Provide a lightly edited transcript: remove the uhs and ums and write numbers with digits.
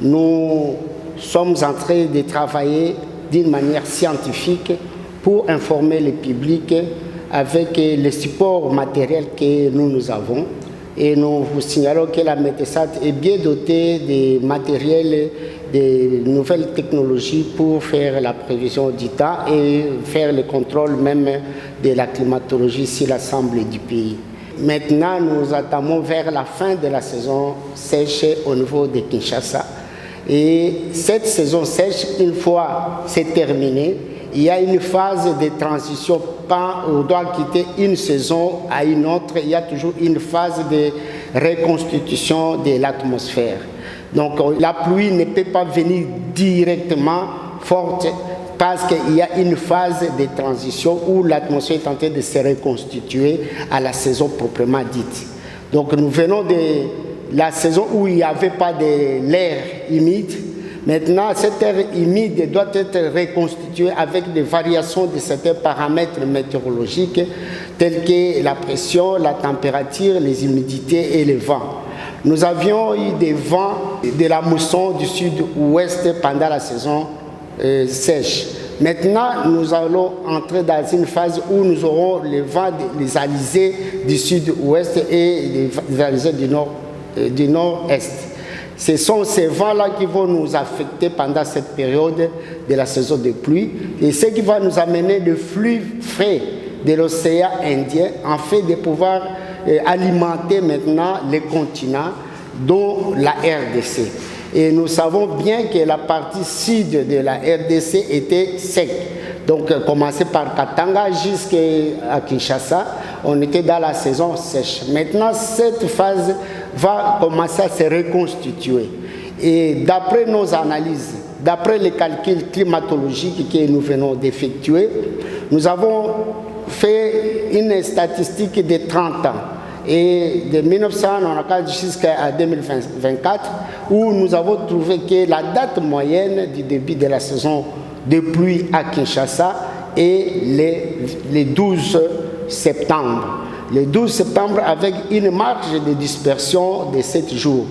nous sommes en train de travailler d'une manière scientifique pour informer le public avec les supports matériels que nous avons. Et nous vous signalons que la METESAT est bien dotée de matériel, de nouvelles technologies pour faire la prévision du temps et faire le contrôle même de la climatologie sur l'ensemble du pays. Maintenant, nous attendons vers la fin de la saison sèche au niveau de Kinshasa. Et cette saison sèche, une fois c'est terminé, il y a une phase de transition. On doit quitter une saison à une autre. Il y a toujours une phase de reconstitution de l'atmosphère. Donc la pluie ne peut pas venir directement forte parce qu'il y a une phase de transition où l'atmosphère est en train de se reconstituer à la saison proprement dite. Donc nous venons de la saison où il n'y avait pas de l'air humide. Maintenant, cette air humide doit être reconstituée avec des variations de certains paramètres météorologiques tels que la pression, la température, les humidités et les vents. Nous avions eu des vents de la mousson du sud-ouest pendant la saison sèche. Maintenant, nous allons entrer dans une phase où nous aurons les vents, les alizés du sud-ouest et les alizés du nord-est. Ce sont ces vents-là qui vont nous affecter pendant cette période de la saison de pluie et ce qui va nous amener le flux frais de l'océan Indien en fait de pouvoir alimenter maintenant les continents dont la RDC. Et nous savons bien que la partie sud de la RDC était sec. Donc, commencer par Katanga jusqu'à Kinshasa, on était dans la saison sèche. Maintenant, cette phase va commencer à se reconstituer. Et d'après nos analyses, d'après les calculs climatologiques que nous venons d'effectuer, nous avons fait une statistique de 30 ans. Et de 1994 jusqu'à 2024, où nous avons trouvé que la date moyenne du début de la saison de pluie à Kinshasa est le 12 septembre. Le 12 septembre avec une marge de dispersion de 7 jours.